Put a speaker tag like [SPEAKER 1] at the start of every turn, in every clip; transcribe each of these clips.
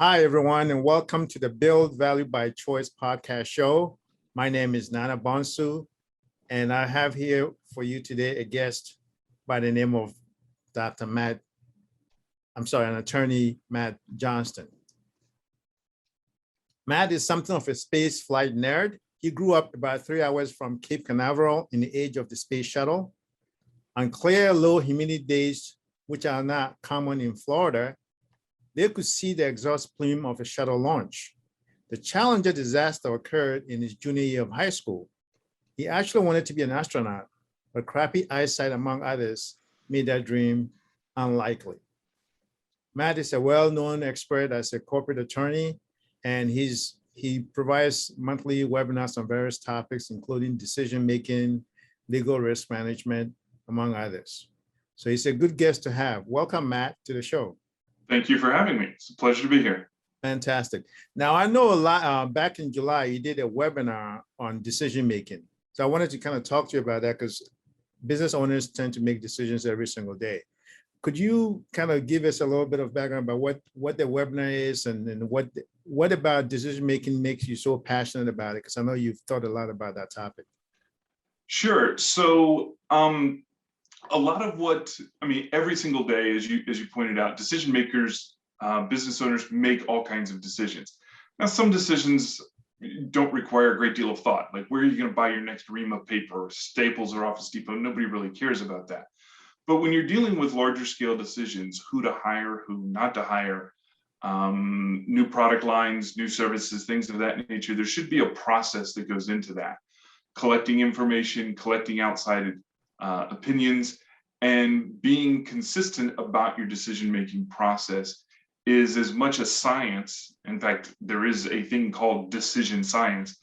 [SPEAKER 1] Hi, everyone, and welcome to the Build Value by Choice podcast show. My name is Nana Bonsu, and I have here for you today a guest by the name of an attorney, Matt Johnston. Matt is something of a space flight nerd. He grew up about 3 hours from Cape Canaveral in the age of the space shuttle. On clear, low humidity days, which are not common in Florida, they could see the exhaust plume of a shuttle launch. The Challenger disaster occurred in his junior year of high school. He actually wanted to be an astronaut, but crappy eyesight, among others, made that dream unlikely. Matt is a well-known expert as a corporate attorney, and he provides monthly webinars on various topics, including decision-making, legal risk management, among others. So he's a good guest to have. Welcome, Matt, to the show.
[SPEAKER 2] Thank you for having me. It's a pleasure to be here.
[SPEAKER 1] Fantastic. Now, I know a lot, back in July, you did a webinar on decision-making. So I wanted to kind of talk to you about that because business owners tend to make decisions every single day. Could you kind of give us a little bit of background about what the webinar is and what about decision-making makes you so passionate about it? Because I know you've thought a lot about that topic.
[SPEAKER 2] Sure. So a lot of every single day, as you pointed out, decision makers, business owners make all kinds of decisions. Now, some decisions don't require a great deal of thought, like where are you going to buy your next ream of paper, Staples or Office Depot? Nobody really cares about that. But when you're dealing with larger scale decisions, who to hire, who not to hire, new product lines, new services, things of that nature, there should be a process that goes into that. Collecting information, collecting outside opinions, and being consistent about your decision-making process is as much a science. In fact, there is a thing called decision science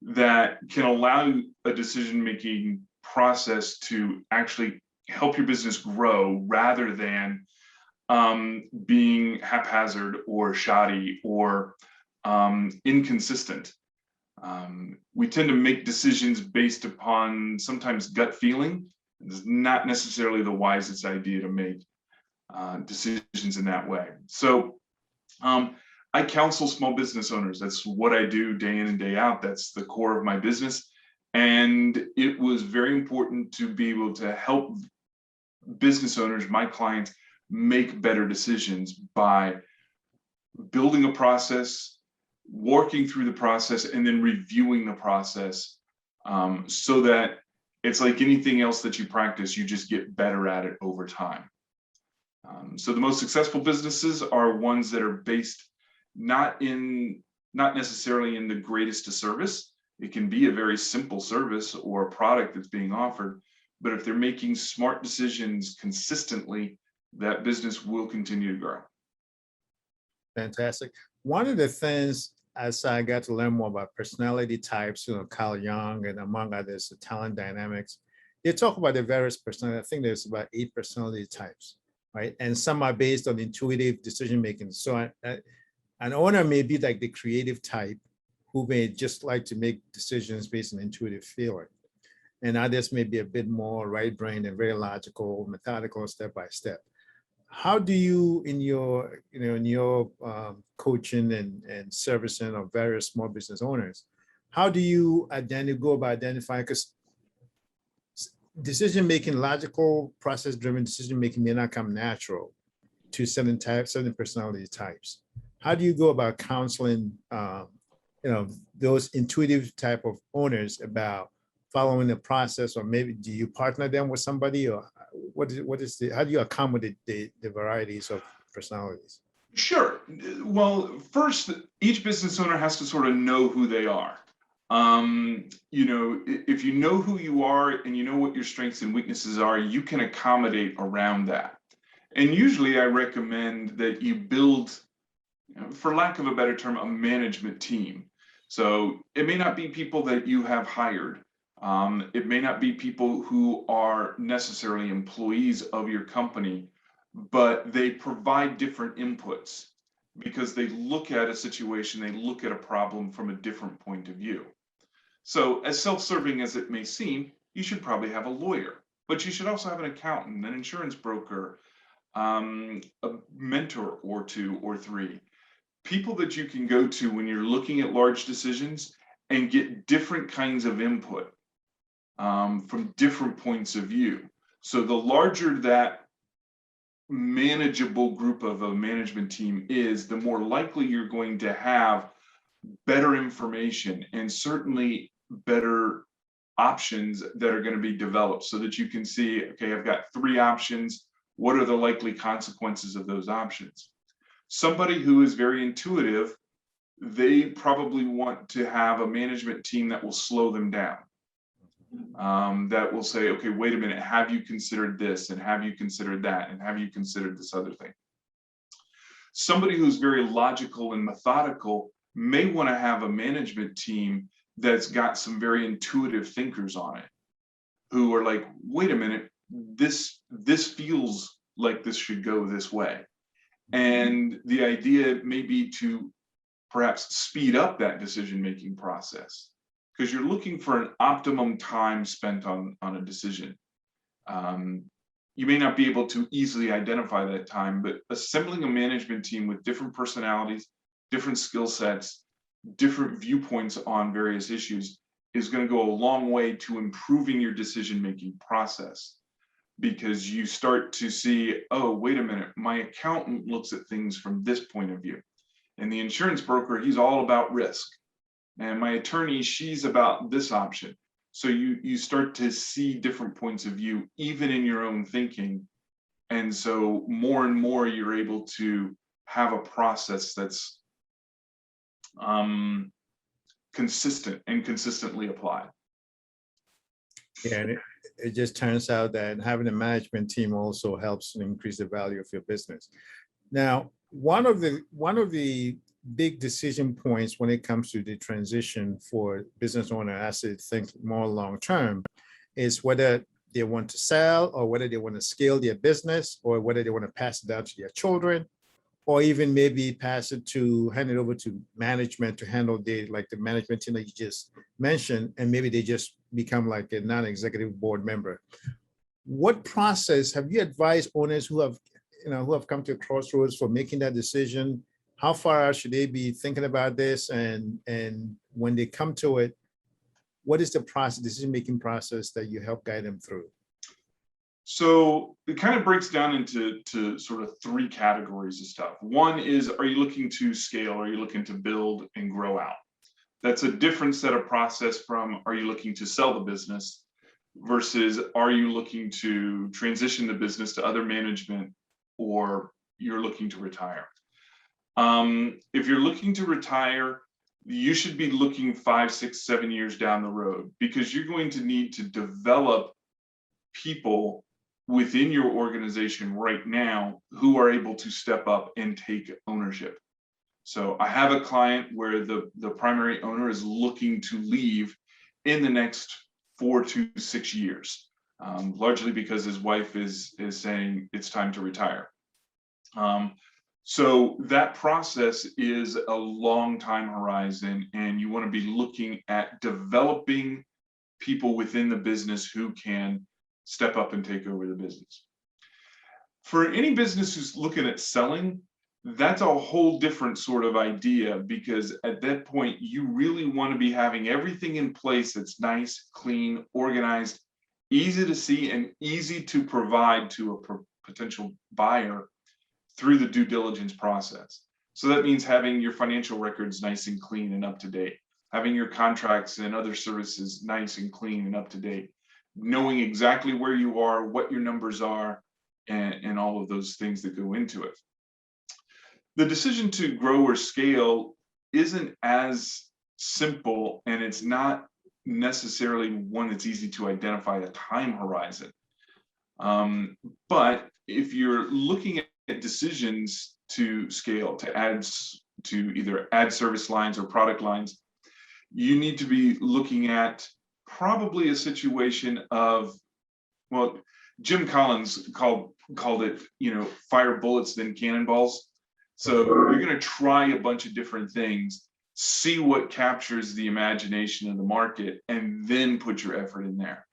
[SPEAKER 2] that can allow a decision-making process to actually help your business grow rather than being haphazard or shoddy or inconsistent. We tend to make decisions based upon sometimes gut feeling. It's not necessarily the wisest idea to make decisions in that way. So I counsel small business owners. That's what I do day in and day out. That's the core of my business. And it was very important to be able to help business owners, my clients, make better decisions by building a process, working through the process, and then reviewing the process so that it's like anything else that you practice, you just get better at it over time. So the most successful businesses are ones that are based not necessarily in the greatest of service. It can be a very simple service or a product that's being offered, but if they're making smart decisions consistently, that business will continue to grow.
[SPEAKER 1] Fantastic. One of the things, as I got to learn more about personality types, Carl Jung and among others, the talent dynamics, they talk about the various personality. I think there's about 8 personality types, right? And some are based on intuitive decision-making. So an owner may be like the creative type who may just like to make decisions based on intuitive feeling. And others may be a bit more right-brained and very logical, methodical, step-by-step. How do you, in your coaching and servicing of various small business owners, how do you go about identifying? Because decision-making, logical, process-driven decision-making may not come natural to certain personality types. How do you go about counseling, those intuitive type of owners about following the process, or maybe do you partner them with somebody, or how do you accommodate the varieties of personalities?
[SPEAKER 2] Sure. Well, first, each business owner has to sort of know who they are. If you know who you are and you know what your strengths and weaknesses are, you can accommodate around that. And usually I recommend that you build, for lack of a better term, a management team. So it may not be people that you have hired. It may not be people who are necessarily employees of your company, but they provide different inputs because they look at a situation, they look at a problem from a different point of view. So as self-serving as it may seem, you should probably have a lawyer, but you should also have an accountant, an insurance broker, a mentor or 2 or 3. people that you can go to when you're looking at large decisions and get different kinds of input from different points of view. So the larger that manageable group of a management team is, the more likely you're going to have better information and certainly better options that are going to be developed, so that you can see, okay, I've got 3 options. What are the likely consequences of those options? Somebody who is very intuitive, they probably want to have a management team that will slow them down. That will say, okay, wait a minute, have you considered this? And have you considered that? And have you considered this other thing? Somebody who's very logical and methodical may want to have a management team that's got some very intuitive thinkers on it, who are like, wait a minute, this feels like this should go this way. And the idea may be to perhaps speed up that decision-making process, because you're looking for an optimum time spent on a decision. You may not be able to easily identify that time, but assembling a management team with different personalities, different skill sets, different viewpoints on various issues is going to go a long way to improving your decision-making process, because you start to see, oh, wait a minute, my accountant looks at things from this point of view. And the insurance broker, he's all about risk. And my attorney, she's about this option. So you start to see different points of view, even in your own thinking. And so more and more, you're able to have a process that's consistent and consistently applied.
[SPEAKER 1] Yeah, and it just turns out that having a management team also helps increase the value of your business. Now, one of the big decision points when it comes to the transition for business owner as they think more long term is whether they want to sell, or whether they want to scale their business, or whether they want to pass it down to their children, or even maybe hand it over to management to handle the management team that you just mentioned, and maybe they just become like a non-executive board member. What process have you advised owners who have come to a crossroads for making that decision? How far out should they be thinking about this? And when they come to it, what is the decision-making process that you help guide them through?
[SPEAKER 2] So it kind of breaks down into sort of 3 categories of stuff. One is, are you looking to scale? Are you looking to build and grow out? That's a different set of process from, are you looking to sell the business, versus are you looking to transition the business to other management, or you're looking to retire? If you're looking to retire, you should be looking 5, 6, 7 years down the road, because you're going to need to develop people within your organization right now who are able to step up and take ownership. So I have a client where the primary owner is looking to leave in the next 4 to 6 years, largely because his wife is saying it's time to retire. So that process is a long time horizon, and you want to be looking at developing people within the business who can step up and take over the business. For any business who's looking at selling, that's a whole different sort of idea, because at that point, you really want to be having everything in place that's nice, clean, organized, easy to see, and easy to provide to a potential buyer through the due diligence process. So that means having your financial records nice and clean and up to date, having your contracts and other services nice and clean and up to date, knowing exactly where you are, what your numbers are, and all of those things that go into it. The decision to grow or scale isn't as simple, and it's not necessarily one that's easy to identify a time horizon. But if you're looking at decisions to scale, to either add service lines or product lines, you need to be looking at probably a situation of, well, Jim Collins called it, fire bullets then cannonballs. So you're going to try a bunch of different things, see what captures the imagination of the market, and then put your effort in there.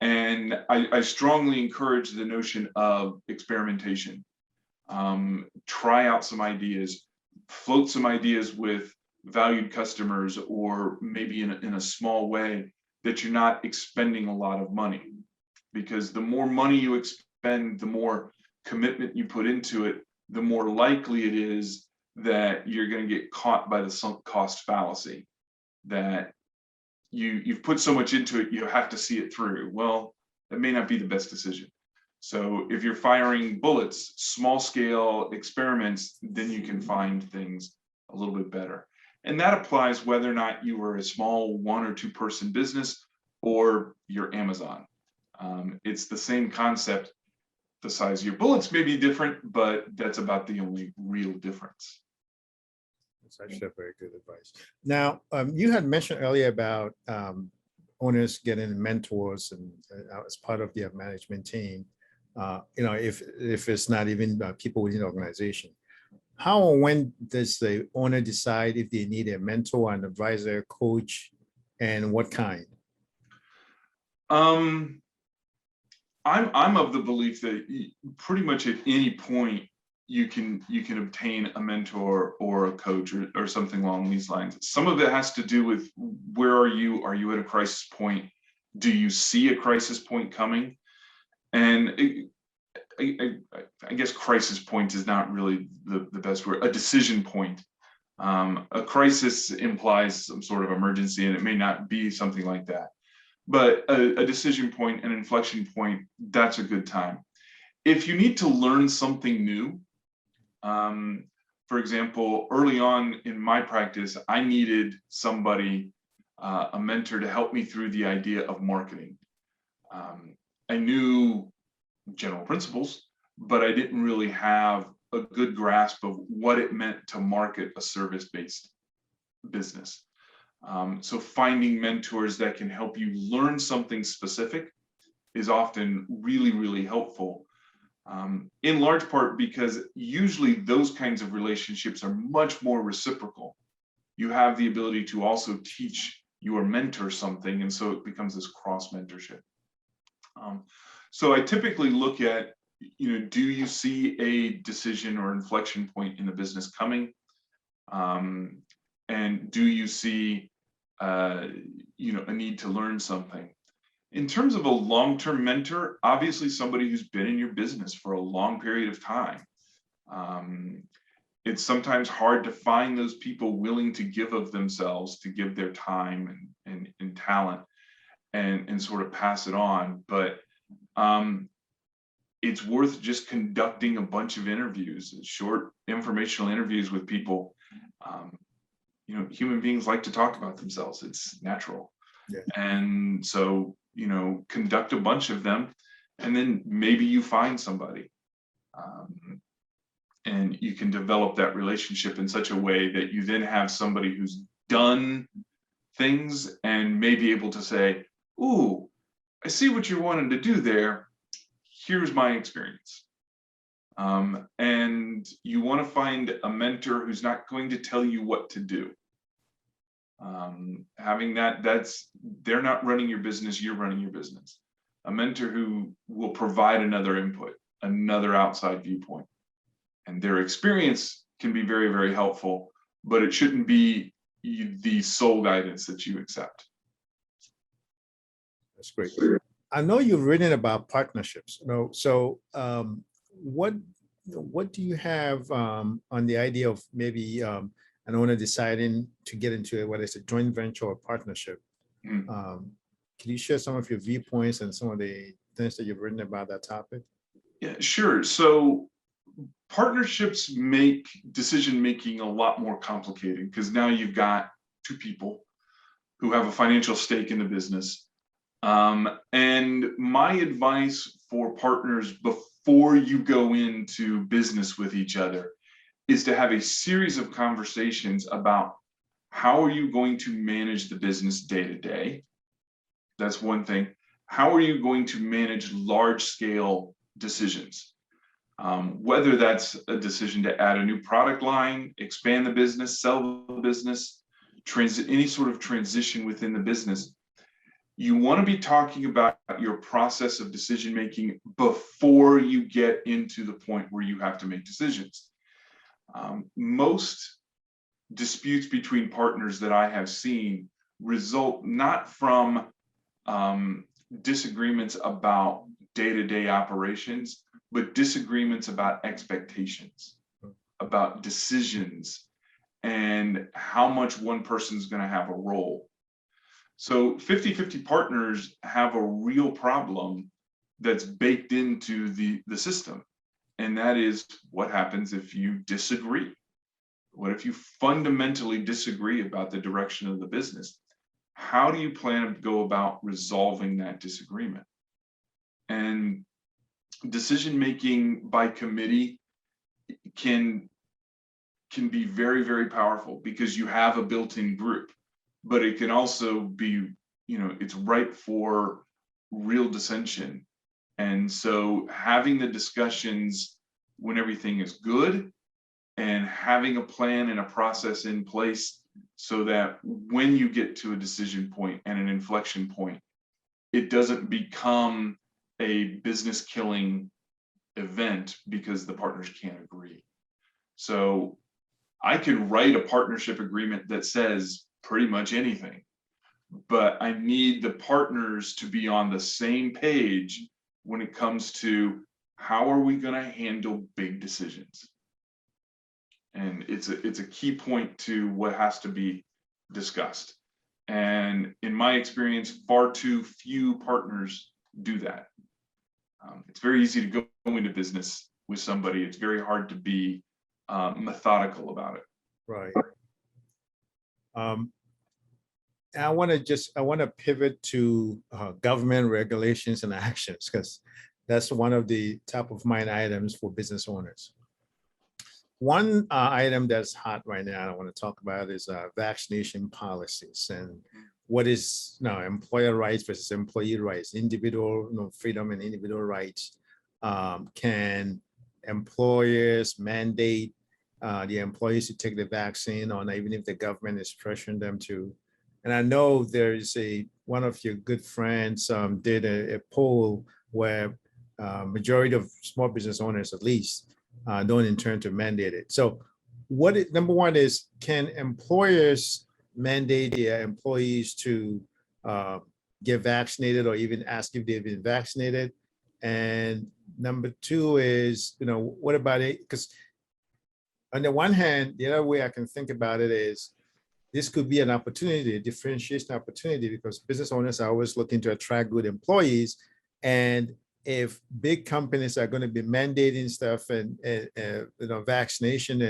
[SPEAKER 2] And I strongly encourage the notion of experimentation. Try out some ideas, float some ideas with valued customers, or maybe in a small way, that you're not expending a lot of money. Because the more money you expend, the more commitment you put into it, the more likely it is that you're going to get caught by the sunk cost fallacy, that you've put so much into it, you have to see it through. Well, that may not be the best decision. So if you're firing bullets, small scale experiments, then you can find things a little bit better. And that applies whether or not you are a small 1 or 2 person business or you're Amazon. It's the same concept. The size of your bullets may be different, but that's about the only real difference.
[SPEAKER 1] That's actually a very good advice. Now, you had mentioned earlier about owners getting mentors and as part of their management team. If it's not even people within the organization, how or when does the owner decide if they need a mentor, an advisor, coach, and what kind?
[SPEAKER 2] I'm of the belief that pretty much at any point you can obtain a mentor or a coach or something along these lines. Some of it has to do with where are you? Are you at a crisis point? Do you see a crisis point coming? And I guess crisis point is not really the best word. A decision point. A crisis implies some sort of emergency, and it may not be something like that. But a decision point, an inflection point, that's a good time. If you need to learn something new, for example, early on in my practice, I needed somebody, a mentor, to help me through the idea of marketing. I knew general principles, but I didn't really have a good grasp of what it meant to market a service-based business. So finding mentors that can help you learn something specific is often really, really helpful. In large part because usually those kinds of relationships are much more reciprocal. You have the ability to also teach your mentor something, and so it becomes this cross mentorship. So I typically look at, do you see a decision or inflection point in the business coming? And do you see, a need to learn something? In terms of a long-term mentor, obviously somebody who's been in your business for a long period of time. It's sometimes hard to find those people willing to give of themselves, to give their time and talent and sort of pass it on. But it's worth just conducting a bunch of interviews, short informational interviews with people. Human beings like to talk about themselves. It's natural. Yeah. And so, conduct a bunch of them, and then maybe you find somebody. And you can develop that relationship in such a way that you then have somebody who's done things and may be able to say, ooh, I see what you're wanting to do there. Here's my experience. And you want to find a mentor who's not going to tell you what to do. Having they're not running your business, you're running your business. A mentor who will provide another input, another outside viewpoint. And their experience can be very, very helpful, but it shouldn't be the sole guidance that you accept.
[SPEAKER 1] That's great. I know you've written about partnerships. So what do you have on the idea of maybe an owner deciding to get into whether it's a joint venture or partnership? Can you share some of your viewpoints and some of the things that you've written about that topic?
[SPEAKER 2] Yeah, sure. So partnerships make decision-making a lot more complicated because now you've got 2 people who have a financial stake in the business. And my advice for partners before you go into business with each other is to have a series of conversations about how are you going to manage the business day to day. That's one thing. How are you going to manage large scale decisions? Whether that's a decision to add a new product line, expand the business, sell the business, any sort of transition within the business. You want to be talking about your process of decision making before you get into the point where you have to make decisions. Most disputes between partners that I have seen result not from disagreements about day-to-day operations, but disagreements about expectations, about decisions, and how much one person's going to have a role. So 50-50 partners have a real problem that's baked into the system. And that is, what happens if you disagree? What if you fundamentally disagree about the direction of the business? How do you plan to go about resolving that disagreement? And decision-making by committee can be very, very powerful because you have a built-in group, but it can also be, it's ripe for real dissension. And so having the discussions when everything is good and having a plan and a process in place so that when you get to a decision point and an inflection point, it doesn't become a business killing event because the partners can't agree. So I can write a partnership agreement that says pretty much anything, but I need the partners to be on the same page when it comes to how are we going to handle big decisions. And it's a key point to what has to be discussed. And in my experience, far too few partners do that. It's very easy to go into business with somebody. It's very hard to be methodical about it.
[SPEAKER 1] Right. I want to pivot to government regulations and actions, because that's one of the top of mind items for business owners. One item that's hot right now I want to talk about is vaccination policies and what is now employer rights versus employee rights, individual freedom and individual rights. Can employers mandate the employees to take the vaccine, or even if the government is pressuring them to? And I know there's one of your good friends did a poll where majority of small business owners, at least, don't intend to mandate it. So number one is, can employers mandate their employees to get vaccinated or even ask if they've been vaccinated? And number two is, what about it? Because on the one hand, the other way I can think about it is, this could be an opportunity, a differentiation opportunity, because business owners are always looking to attract good employees. And if big companies are going to be mandating stuff and vaccination,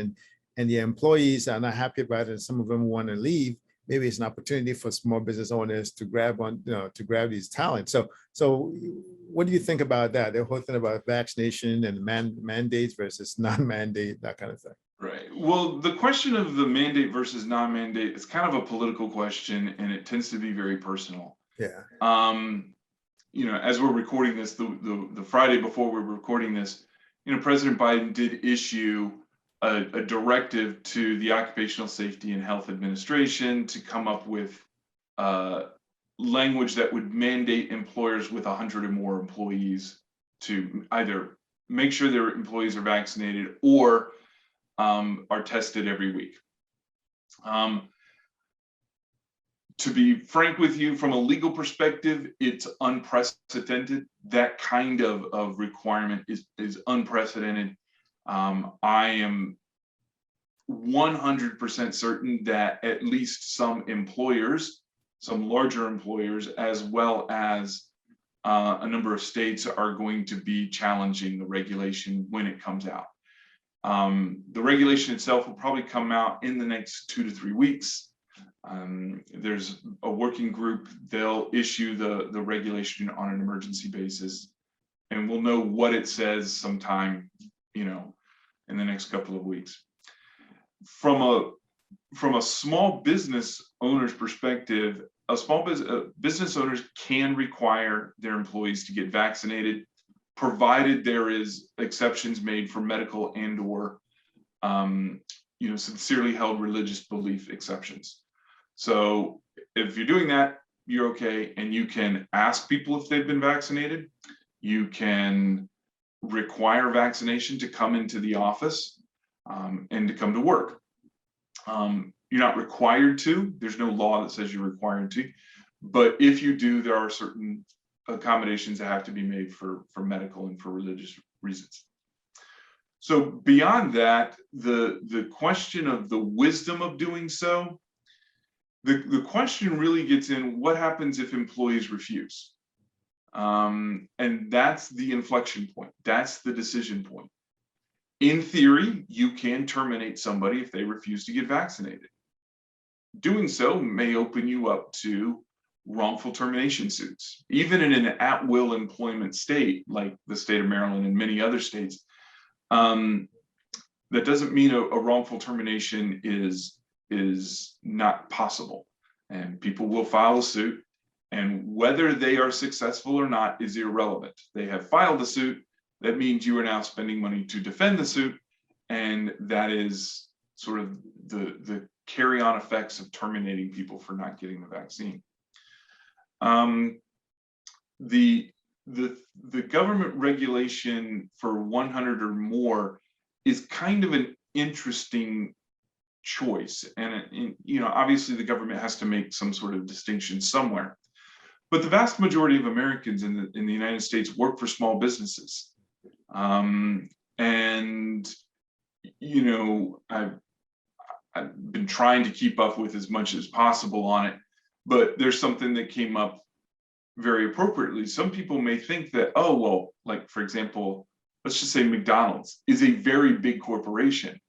[SPEAKER 1] and the employees are not happy about it, and some of them want to leave, maybe it's an opportunity for small business owners to grab these talents. So what do you think about that? The whole thing about vaccination and mandates versus non-mandate, that kind of thing.
[SPEAKER 2] Right. Well, the question of the mandate versus non-mandate is kind of a political question, and it tends to be very personal.
[SPEAKER 1] Yeah.
[SPEAKER 2] As we're recording this, the Friday before we're recording this, President Biden did issue a directive to the Occupational Safety and Health Administration to come up with language that would mandate employers with 100 or more employees to either make sure their employees are vaccinated or are tested every week. To be frank with you, from a legal perspective, it's unprecedented. That kind of requirement is unprecedented. I am 100% certain that at least some employers, some larger employers, as well as a number of states, are going to be challenging the regulation when it comes out. The regulation itself will probably come out in the next 2 to 3 weeks. There's a working group. They'll issue the regulation on an emergency basis, and we'll know what it says sometime, in the next couple of weeks. From a small business owner's perspective, business owners can require their employees to get vaccinated, provided there is exceptions made for medical and or sincerely held religious belief exceptions. So if you're doing that, you're okay, and you can ask people if they've been vaccinated. You can require vaccination to come into the office and to come to work. you're not required to. There's no law that says you're required to. But if you do, there are certain accommodations that have to be made for medical and for religious reasons. So beyond that, the question of the wisdom of doing so, the question really gets in what happens if employees refuse? And that's the inflection point. That's the decision point. In theory, you can terminate somebody if they refuse to get vaccinated. Doing so may open you up to wrongful termination suits. Even in an at-will employment state, like the state of Maryland and many other states, that doesn't mean a wrongful termination is not possible. And people will file a suit, and whether they are successful or not is irrelevant. They have filed the suit. That means you are now spending money to defend the suit, and that is sort of the carry-on effects of terminating people for not getting the vaccine. The government regulation for 100 or more is kind of an interesting choice, and obviously the government has to make some sort of distinction somewhere. But the vast majority of Americans in the United States work for small businesses, and I've been trying to keep up with as much as possible on it. But there's something that came up very appropriately. Some people may think that, oh, well, like, for example, let's just say McDonald's is a very big corporation,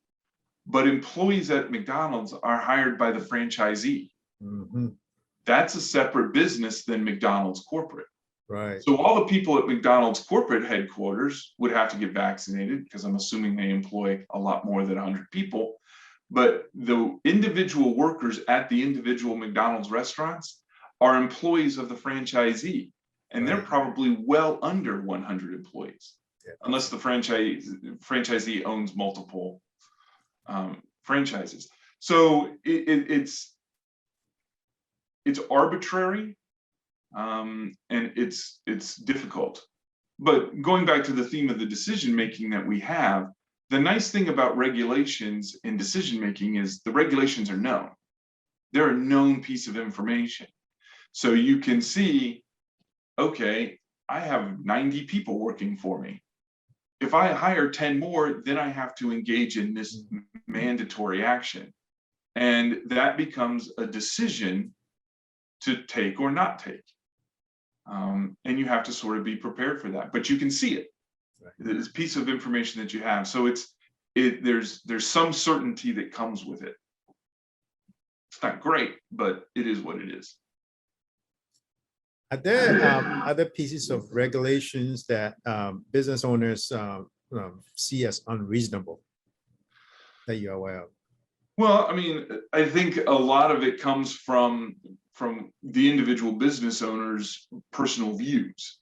[SPEAKER 2] but employees at McDonald's are hired by the franchisee.
[SPEAKER 1] Mm-hmm.
[SPEAKER 2] That's a separate business than McDonald's corporate.
[SPEAKER 1] Right.
[SPEAKER 2] So all the people at McDonald's corporate headquarters would have to get vaccinated, because I'm assuming they employ a lot more than 100 people. But the individual workers at the individual McDonald's restaurants are employees of the franchisee, and they're probably well under 100 employees, unless the franchisee owns multiple franchises. So it's arbitrary, and it's difficult. But going back to the theme of the decision making that we have, the nice thing about regulations and decision making is the regulations are known. They're a known piece of information. So you can see, okay, I have 90 people working for me. If I hire 10 more, then I have to engage in this mandatory action. And that becomes a decision to take or not take. And you have to sort of be prepared for that, but you can see it. It's a piece of information that you have. So there's some certainty that comes with it. It's not great, but it is what it is.
[SPEAKER 1] Are there other pieces of regulations that business owners see as unreasonable that you're aware of?
[SPEAKER 2] Well, I mean, I think a lot of it comes from the individual business owner's personal views.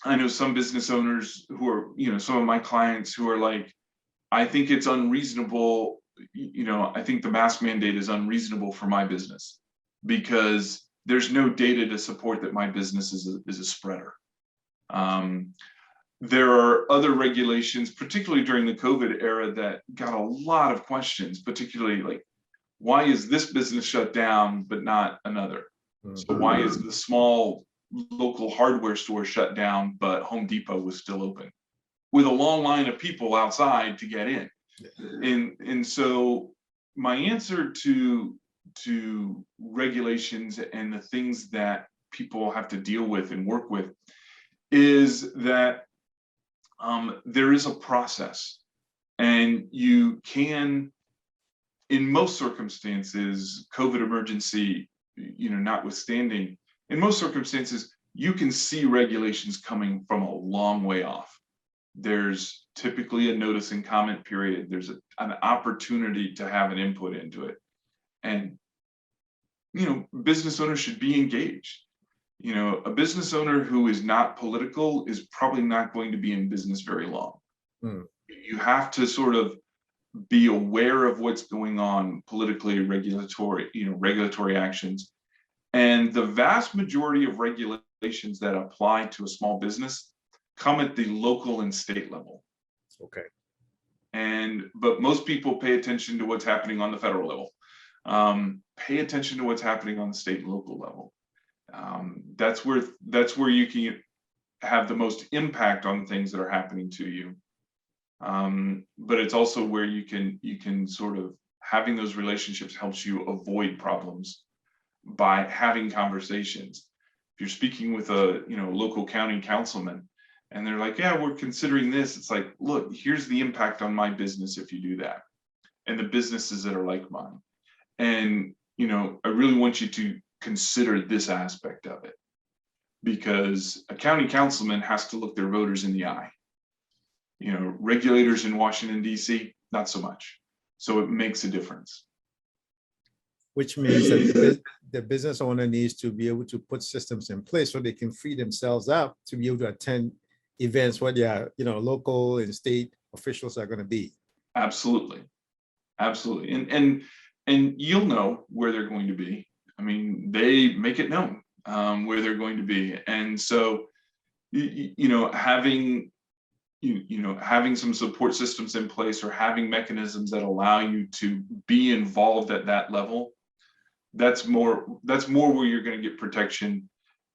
[SPEAKER 2] I know some business owners who are, some of my clients who are like, I think it's unreasonable. I think the mask mandate is unreasonable for my business because there's no data to support that my business is a spreader. There are other regulations, particularly during the COVID era, that got a lot of questions, particularly like, why is this business shut down but not another? So why is the small local hardware store shut down but Home Depot was still open with a long line of people outside to get in? And so my answer to regulations and the things that people have to deal with and work with is that there is a process, and you can, in most circumstances, COVID emergency, notwithstanding, in most circumstances, you can see regulations coming from a long way off. There's typically a notice and comment period. There's an opportunity to have an input into it. And, business owners should be engaged. A business owner who is not political is probably not going to be in business very long. You have to sort of be aware of what's going on politically, regulatory actions. And the vast majority of regulations that apply to a small business come at the local and state level.
[SPEAKER 1] Okay.
[SPEAKER 2] But most people pay attention to what's happening on the federal level. Pay attention to what's happening on the state and local level. That's where you can have the most impact on things that are happening to you. But it's also where you can sort of, having those relationships helps you avoid problems by having conversations. If you're speaking with a local county councilman and they're like, yeah, we're considering this, it's like, look, here's the impact on my business if you do that, and the businesses that are like mine. And I really want you to consider this aspect of it, because a county councilman has to look their voters in the eye. Regulators in Washington, D.C., not so much. So it makes a difference.
[SPEAKER 1] Which means that the business owner needs to be able to put systems in place so they can free themselves up to be able to attend events where their local and state officials are going to be.
[SPEAKER 2] Absolutely. Absolutely. And you'll know where they're going to be. I mean, they make it known where they're going to be. And so, having some support systems in place, or having mechanisms that allow you to be involved at that level, that's more where you're going to get protection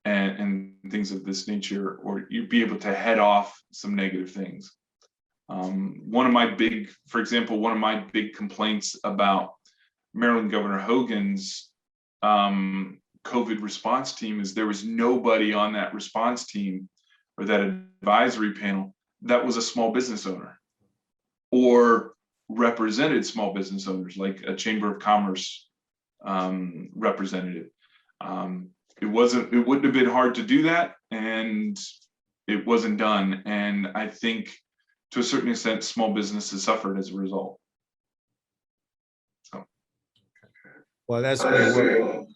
[SPEAKER 2] and things of this nature, or you'd be able to head off some negative things. One of my big complaints about Maryland Governor Hogan's COVID response team is there was nobody on that response team or that advisory panel that was a small business owner or represented small business owners, like a Chamber of Commerce representative. It wouldn't have been hard to do that, and it wasn't done. And I think to a certain extent, small businesses suffered as a result. So.
[SPEAKER 1] Well, that's great. Well,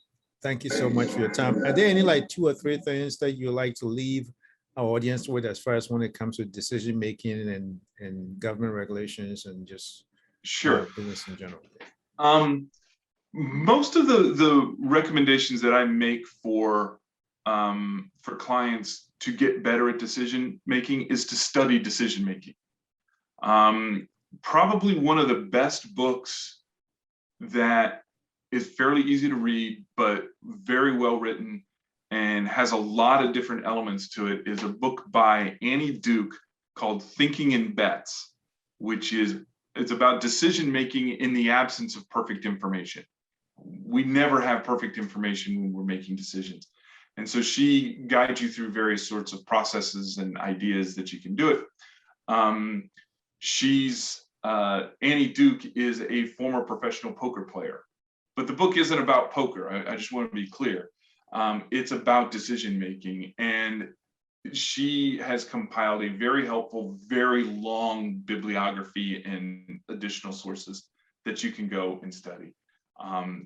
[SPEAKER 1] thank you so much for your time. Are there any 2 or 3 things that you like to leave our audience with as far as when it comes to decision making and government regulations and just business in general?
[SPEAKER 2] Most of the recommendations that I make for clients to get better at decision making is to study decision making. Probably one of the best books that is fairly easy to read, but very well written and has a lot of different elements to it, is a book by Annie Duke called Thinking in Bets, it's about decision making in the absence of perfect information. We never have perfect information when we're making decisions. And so she guides you through various sorts of processes and ideas that you can do it. Annie Duke is a former professional poker player, but the book isn't about poker. I just want to be clear. It's about decision making, and she has compiled a very helpful, very long bibliography and additional sources that you can go and study.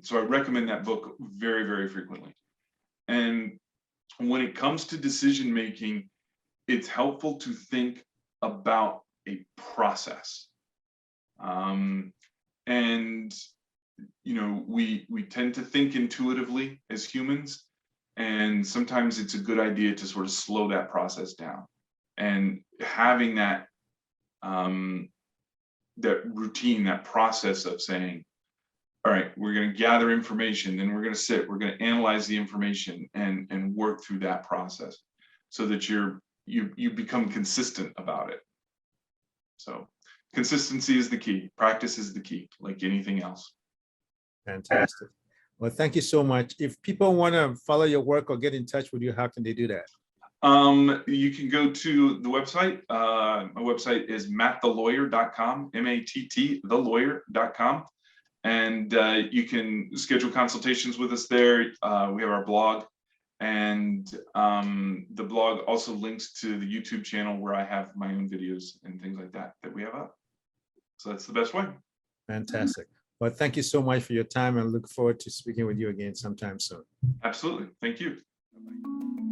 [SPEAKER 2] So I recommend that book very, very frequently. And when it comes to decision making, it's helpful to think about a process. We tend to think intuitively as humans, and sometimes it's a good idea to sort of slow that process down. And having that routine, that process of saying, all right, we're going to gather information, then we're going to we're going to analyze the information and work through that process so that you become consistent about it. So consistency is the key. Practice is the key, like anything else.
[SPEAKER 1] Fantastic. Well, thank you so much. If people want to follow your work or get in touch with you, how can they do that?
[SPEAKER 2] You can go to the website. My website is mattthelawyer.com, MATT, thelawyer.com. And you can schedule consultations with us there. We have our blog, and the blog also links to the YouTube channel where I have my own videos and things like that we have up. So that's the best way.
[SPEAKER 1] Fantastic. Well, thank you so much for your time, and look forward to speaking with you again sometime soon.
[SPEAKER 2] Absolutely. Thank you. Bye-bye.